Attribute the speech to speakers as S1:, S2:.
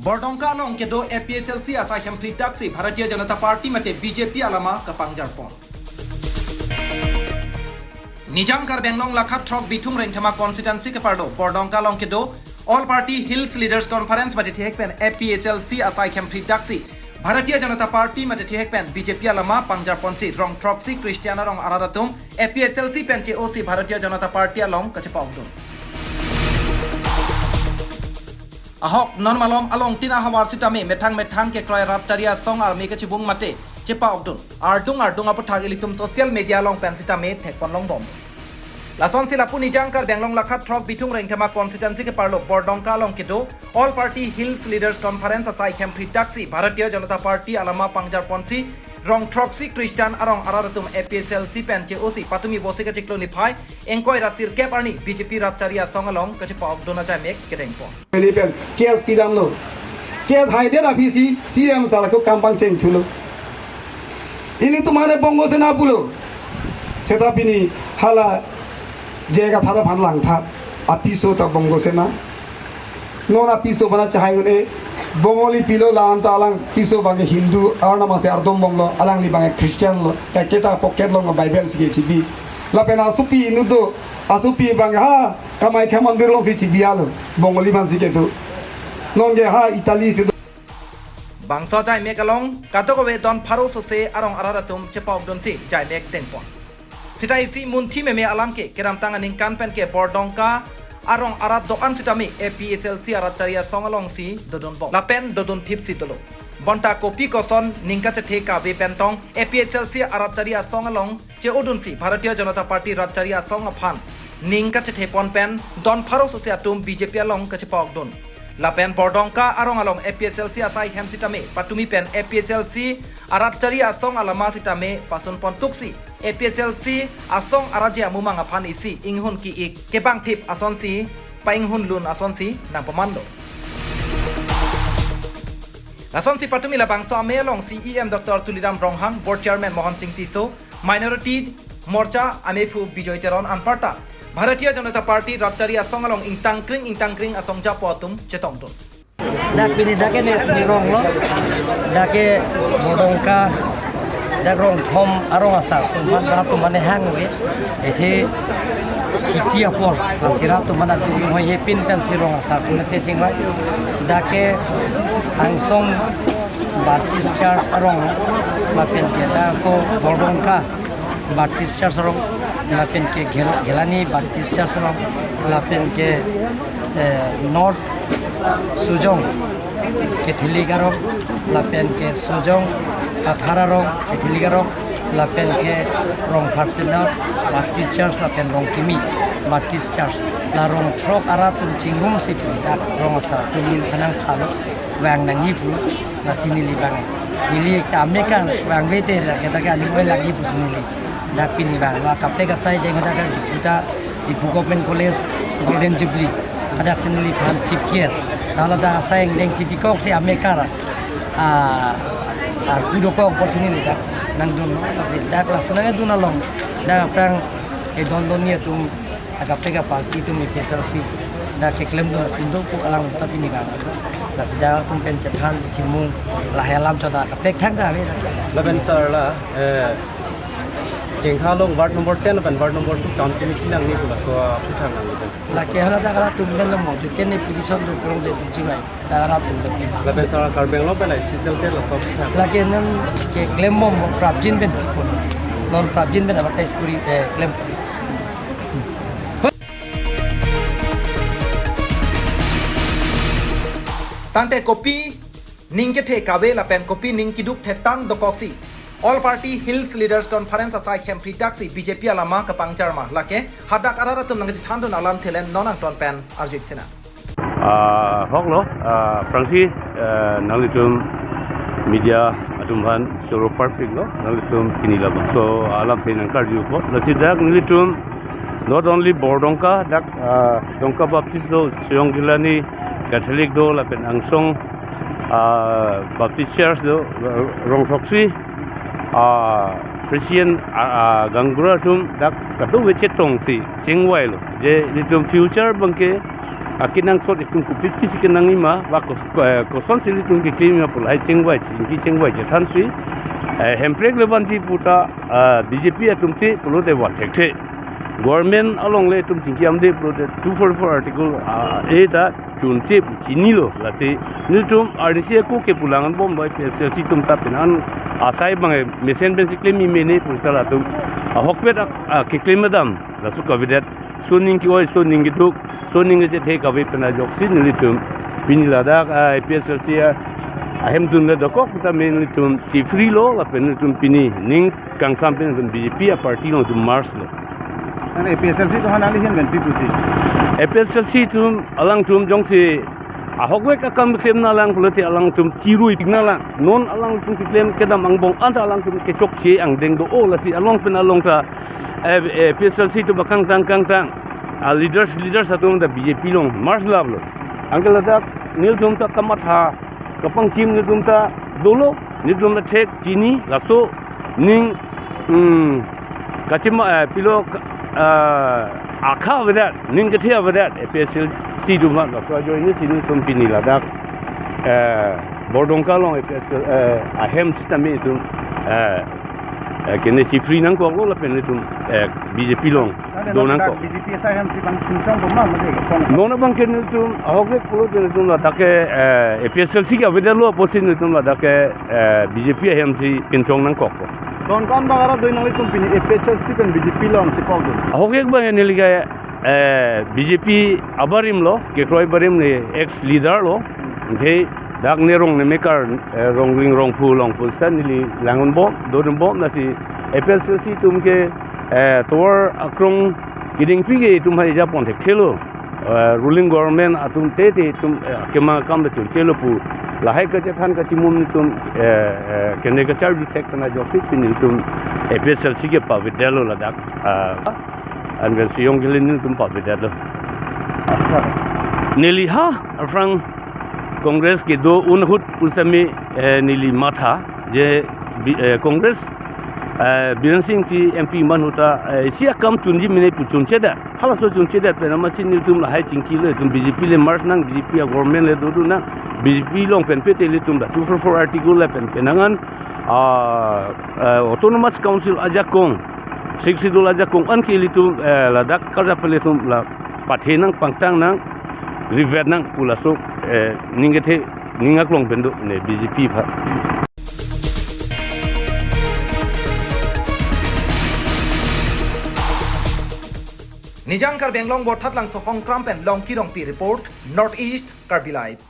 S1: Bordongka along kedo APHLC asaihem phridaksi Bharatiya Janata Party mate BJP alama kapangjarpon. Nijang Karbi Anglong lakha Throk Bithung Rengthama constituency keparlo Bordongka along kedo All Party Hills Leaders Conference mate thekpen APHLC asaihem phridaksi Bharatiya Janata Party mate thekpen BJP alama pangjarponsi Rong throksi Christian arong atum APHLC pen cheôsi Bharatiya Janata Party along kachepaःokdun. Ahok non malom along tina hawar sitami methang ke kroy rap taria song ar me kachibung mate cheഃosi ardung apu thag ilitum social media long pen sitame thekpon long bom lason silapu Nijang Karbi Anglong lakha Throk Bithung Rengthama constituency ke parlo Bordongka long kedo All Party Hills Leaders Conference asaihem phridaksi Bharatiya Janata Party alama pangjarponsi Rong throksi Christian arong aratum APHLC pen cheôsi patumi bosi ka chiklo ni phai engkoi rasir kep arni BJP ratcharia songalong kachepaःokdun aja mek kedengpo
S2: Philippine kes pidamlo kes haide na visi CM salako kampang cheng thulo ini tumane bongo sena pulo setapini hala jega thara phan lang tha apiso ta bongo sena nona piso bana chahai Bongoli pilo lan talang piso bange Hindu arna mase ardom bonglo alang li bange Christian lo kaketa pocket lo Bible sige chibi la pena asupi nudo asupi bange ha kamai kha mandir lo si chibi alo Bongoli man sige tu nonge ha Italy se
S1: bangso jai mekalong katokowe don pharo sose arong araratum cheഃosi si jai mek tengpon sitai si munthi meme alamke keram tanganing kanpen ke Bordongka arong arat doan sitami APHLC arat charia songalong si dodon bok lapen dodon tip si tolo bonta kopi koson ningka chethe ka ve pentong APHLC arat charia songalong cheôdun si Bharatiya Janata Party rat charia song aphan ningka chethe pon pen don pharo sose atum BJP along kachepaःokdun lapen Bordongka arong along APHLC asaihem sitame patumi pen APHLC arat charia song alama sitame pasun pon throksi APHLC asong arajia mumang aphan isi inghun ki ik kebang tip ason si painghun lun ason si nang pamando ason si patumi labang so amelong CEM Dr. Tulidam Rong Board Chairman Mohan Singh Tiso Minority Morcha Amefu Bijoy Teron Anparta Bharatiya Janata Party ratcharia songalong ingtangkring asong japo atum chetomdun
S3: dak pini dake ni Rong lo dake Bordongka dak Rong thom arong asa tumhan ratu mane hangwe ethi kitia pol asira tu mana tu hoye pin pen sirong asa kun se chingwa dake angsong Baptist Church arong lapen ke da ko Bordongka Baptist Church arong lapen ke gelani Baptist Church arong lapen ke North Sujong ke Thiligarong lapen ke Sujong Kathararong ke Thiligarong lapen ke Rong Pharsena Baptist Church lapen Rong Kimi Baptist Church la Rong Throk aratum chingum sipi dak Rong sa tumin khanang khalo wang nangi pu la sinili bang nili ta mekan wang vete ra ke taka ni oi lagi pu sinili dak pini bang wa kapte ka sai deng dak kita di Government College Golden Jubilee ada sinili pan chief guest nala da sai deng chief kok si amekara kudo ko por sinili dak nang dun nasi dak la sunanga dunalong dak prang e dondonia tum kapte ka party tum APHLC dak ke klem do tindo ku alang tapi ni bang la sida tum pen chathan chimung la helam choda kapte thang da me
S4: laben sar la jengkhalong ward number 10 pen ward number 2 town committee nang ni pula so puthang nang
S3: la ke hala da kala tum ben mo de ken application do prong de jingai da kala tum de
S4: laben sar Karbi Anglong pen special care la so puthang
S3: la ke nan ke claim mo prabjin ben non prabjin ben advertise kuri claim
S1: tante kopi ningke the kawe lapen kopi ningkiduk thetan dokoksi All Party Hills Leaders Conference asaihem phridaksi BJP alama kapangjarma lake hadak araratum nang chithandun alam thelen nonang ton pen arjik sina
S5: hoklo prangsi nalitum media atumhan soro perfect lo nalitum kinilaba so alam thenen karju ko lasidak nalitum not only Bordongka dak Dongka Baptist do Siongilani Catholic do lapen angsong Baptist Church do Rong throksi Christian ganggura tum dak kadu wechet tong si chingwai lo je litum future bangke akinang sot itum kupit pisikinang ima wa koson sili tum ki klima pul hai chengwai chingi chengwai jethan sui hemprek levanti puta BJP atumte pulo de wa thekhe government along le tum tingkiam de pulo de 244 article a da chunche chinilo late nitum RDC ko ke pulangan bom bai PSLC tum ta pinan asai bangai mesen basically mi mene pulsala tum hokpet ke klimadam la su covidet soning ki oi soning ki duk soning je the ka ve pena joksin nitum pinila da PSLC ahem dun le dokok ta men nitum ti free lo la pen nitum pini ning kang sampen dun BJP a party no tum mars lo
S4: ane APHLC to hanali hen ben piputi
S5: APHLC tum alang tum jongsi ahokwe ka kam klem na lang pulati alang tum tirui na lang non alang tum klem kedam angbong anta alang tum ke chok che ang deng do o la si along pen along ta APHLC to bakang tang leaders atum da BJP long mars lablo angela da nil tum ta kamatha kapang kim nil tum ta dolo nil tum ta thek chini laso ning kachima pilo akha vedat ning kathia vedat APHLC tu ma so jo ni sini tum pini la da Bordongka long APHLC sistem tu kene si free nang ko lo la pen tum BJP long do nang ko
S4: BJP asaihem si bang singchong ko ma made
S5: no na bang ken tum ahoge pulo de tum la dake APHLC ka vedalo posin tum la dake BJP hem si pinchong nang ko
S4: don kan bagara doi nang tum pini APHLC kan BJP long si pogdun
S5: ahoge ba ne liga BJP abarim lo ke kroi barim ne ex leader lo he dak ne rong ne mekar rong pu long pu san ni langon bo don bo na si APHLC tum ke tor akrong giding pige tum hai japon the khelo ruling government atum te tum kema kam de chelo pu la hai ka than ka timun tum kene ka char detect na jo fit ni tum APHLC ke pa videlo la dak an vel siong gelin tum pa videlo nili ha afrang congress ke do unhut usame nili matha je congress Biren Singh ti MP manhuta sia kam tunji mine pu chunche da hala so chunche da pe nama sin tum la hai chingki le tum BJP le mars nang BJP government le do na BJP long pen pe te le tum da 244 article le pen penangan autonomous council ajakong siksidul ajakong an ki li tum ladak kaza pele tum la pathe nang pangtang nang river nang pula so ningethe ningak long bendo ne BJP pha
S1: Nijang Karbi Anglong bot thatlang so hong Trump and long kirong pi report Northeast Karbi Live